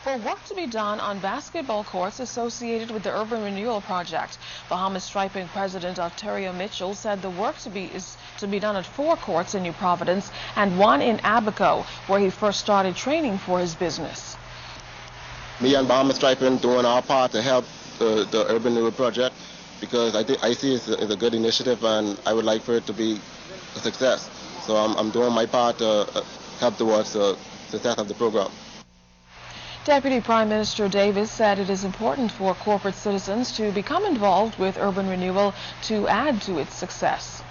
for work to be done on basketball courts associated with the urban renewal project. Bahamas Striping President Ontario Mitchell said the work is to be done at 4 courts in New Providence and 1 in Abaco, where he first started training for his business. Me and Bahamas Striping doing our part to help the urban renewal project, because I see it's a good initiative and I would like for it to be a success. So I'm doing my part to help towards the success of the program. Deputy Prime Minister Davis said it is important for corporate citizens to become involved with urban renewal to add to its success.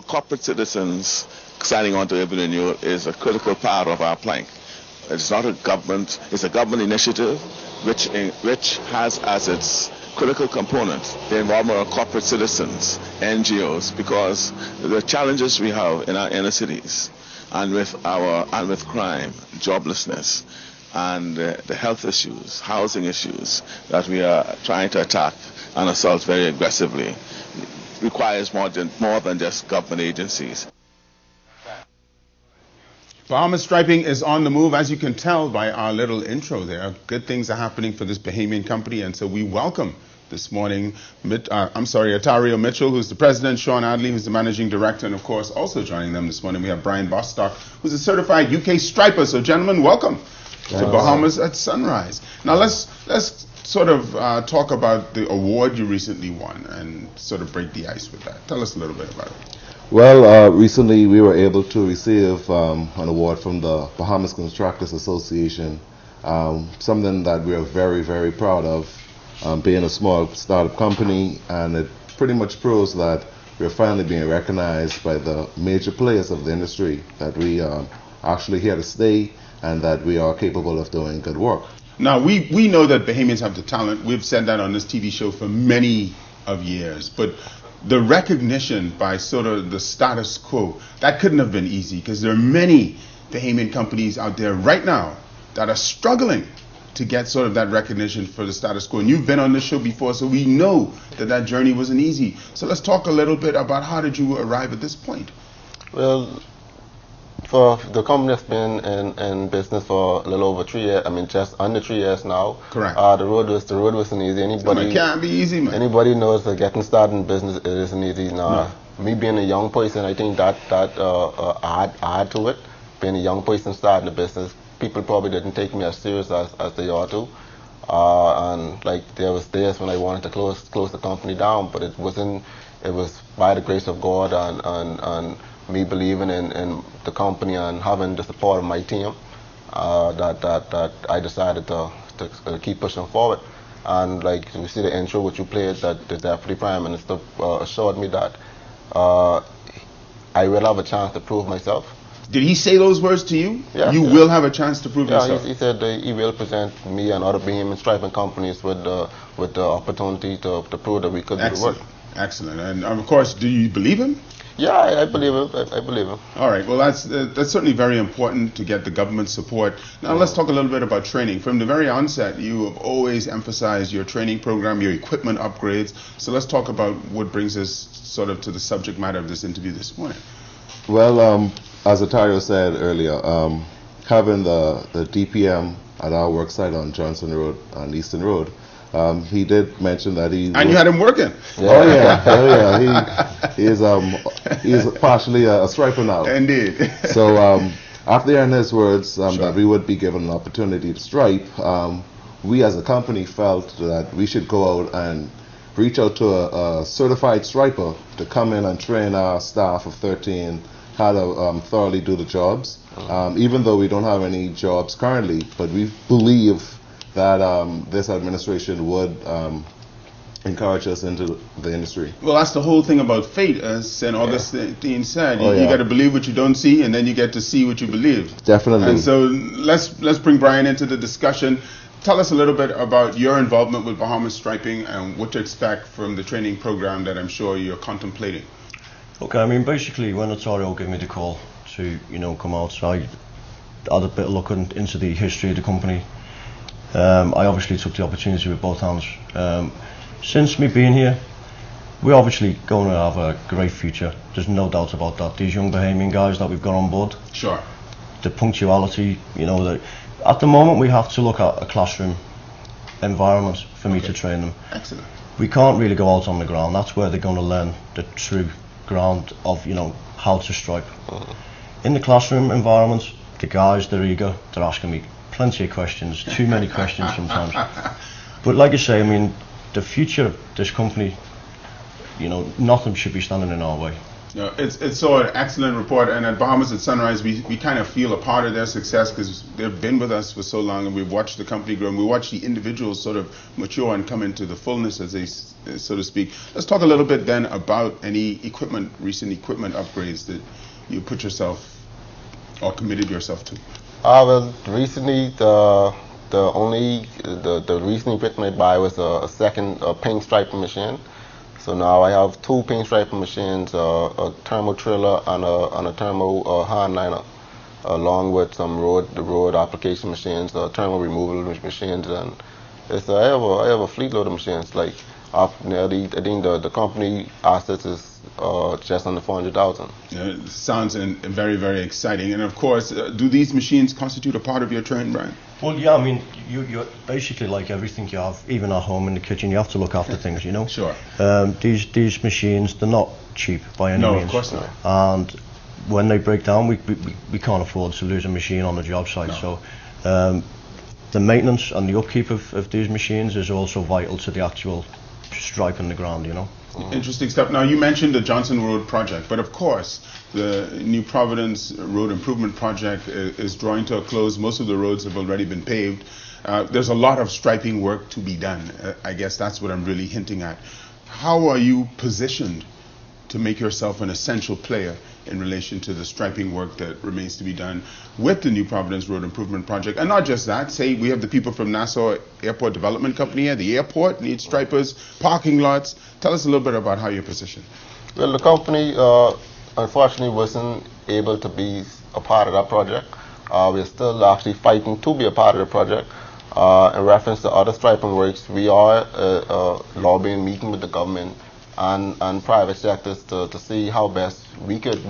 Corporate citizens signing on to urban renewal is a critical part of our plank. It's not a government, it's a government initiative which has as its critical components the involvement of corporate citizens, NGOs, because the challenges we have in our inner cities and with crime, joblessness, and the health issues, housing issues that we are trying to attack and assault very aggressively requires more than just government agencies. Bahamas Striping is on the move, as you can tell by our little intro there. Good things are happening for this Bahamian company, and so we welcome this morning, Ontario Mitchell, who's the president, Sean Adley, who's the managing director, and of course also joining them this morning we have Brian Bostock, who's a certified UK striper. So gentlemen, welcome to Bahamas at Sunrise. Now let's sort of talk about the award you recently won and sort of break the ice with that. Tell us a little bit about it. Well, recently we were able to receive an award from the Bahamas Contractors Association, something that we are very, very proud of, being a small startup company, and it pretty much proves that we're finally being recognized by the major players of the industry, that we are actually here to stay and that we are capable of doing good work. Now, we know that Bahamians have the talent. We've said that on this TV show for many of years, but the recognition by sort of the status quo, that couldn't have been easy, because there are many Bahamian companies out there right now that are struggling to get sort of that recognition for the status quo. And you've been on this show before, so we know that that journey wasn't easy. So let's talk a little bit about how did you arrive at this point? Well, for the company that's been in business for a little over 3 years, I mean just under 3 years now. Correct. The road wasn't easy. It can't be easy, man. Anybody knows that getting started in business, it isn't easy. Now, me being a young person, I think that add to it. Being a young person starting a business, people probably didn't take me as serious as they ought to. And like there was days when I wanted to close the company down, but it wasn't. It was by the grace of God and me believing in the company and having the support of my team that I decided to keep pushing forward. And like you see the intro which you played, that the Deputy Prime Minister assured me that I will have a chance to prove myself. Did he say those words to you? Yeah. You will have a chance to prove yourself. He said he will present me and other Bahamian striping companies with the opportunity to prove that we could do the work. Excellent. And of course, do you believe him? Yeah, I believe him. I believe him. All right. Well, that's certainly very important to get the government support. Now, let's talk a little bit about training. From the very onset, you have always emphasized your training program, your equipment upgrades. So let's talk about what brings us sort of to the subject matter of this interview this morning. Well, as Ontario said earlier, having the DPM at our work site on Johnson Road, on Eastern Road, he did mention that he... And you had him working. Yeah. Oh yeah, oh yeah. He is partially a striper now. Indeed. So after hearing his words Sure. that we would be given an opportunity to stripe, we as a company felt that we should go out and reach out to a certified striper to come in and train our staff of 13 how to thoroughly do the jobs. Even though we don't have any jobs currently, but we believe that this administration would encourage us into the industry. Well, that's the whole thing about fate, as St. Augustine said. Oh, you got to believe what you don't see, and then you get to see what you believe. Definitely. And so let's bring Brian into the discussion. Tell us a little bit about your involvement with Bahamas Striping and what to expect from the training program that I'm sure you're contemplating. Okay, I mean, basically, when Ontario gave me the call to, come out, I had a bit of look into the history of the company. I obviously took the opportunity with both hands. Since me being here, we're obviously going to have a great future. There's no doubt about that. These young Bahamian guys that we've got on board, Sure. the punctuality, At the moment, we have to look at a classroom environment for me to train them. Excellent. We can't really go out on the ground. That's where they're going to learn the true ground of, you know, how to stripe. In the classroom environment, the guys, they're eager. They're asking me plenty of questions, too many questions sometimes. But like I say, I mean, the future of this company, you know, nothing should be standing in our way. No, it's so an excellent report, and at Bahamas at Sunrise, we kind of feel a part of their success because they've been with us for so long, and we've watched the company grow, and we watch the individuals sort of mature and come into the fullness, as they so to speak. Let's talk a little bit then about any recent equipment upgrades that you put yourself or committed yourself to. Well, recently the recent equipment I buy was a second paint striping machine. So now I have two paint striping machines, a thermal trailer and a thermal hand liner, along with some road application machines, thermal removal machines, and I have a fleet load of machines. Like I think the company assets is just under 400,000. Yeah, it sounds very, very exciting. And of course, do these machines constitute a part of your training, Brian? Well, yeah, I mean, you're basically like everything you have, even at home in the kitchen, you have to look after things, you know? Sure. These machines, they're not cheap by any means. No, of course not. And when they break down, we can't afford to lose a machine on the job site. No. So the maintenance and the upkeep of these machines is also vital to the actual striping the ground, you know? Interesting stuff. Now, you mentioned the Johnson Road project, but of course, the New Providence Road Improvement Project is drawing to a close. Most of the roads have already been paved. There's a lot of striping work to be done. I guess that's what I'm really hinting at. How are you positioned to make yourself an essential player in relation to the striping work that remains to be done with the New Providence Road Improvement Project? And not just that, say we have the people from Nassau Airport Development Company here. The airport needs stripers, parking lots. Tell us a little bit about how you're positioned. Well, the company unfortunately wasn't able to be a part of that project. We're still actually fighting to be a part of the project. In reference to other striping works, we are lobbying, meeting with the government and private sectors to see how best we could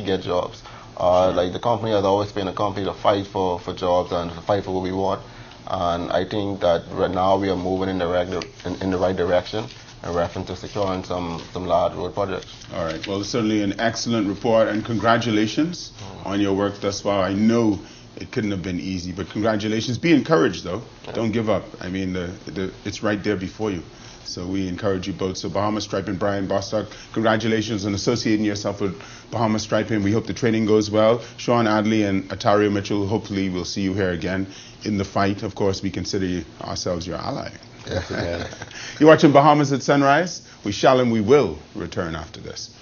get jobs. Like the company has always been a company to fight for jobs and to fight for what we want. And I think that right now we are moving in the right direction in reference to securing some large road projects. All right. Well, it's certainly an excellent report, and congratulations on your work thus far. I know it couldn't have been easy, but congratulations. Be encouraged, though. Yeah. Don't give up. I mean, it's right there before you. So we encourage you both. So Bahamas Striping, Brian Bostock, congratulations on associating yourself with Bahamas Striping. We hope the training goes well. Sean Adley and Atario Mitchell, hopefully we'll see you here again in the fight. Of course, we consider ourselves your ally. Yes, You're watching Bahamas at Sunrise. We shall and we will return after this.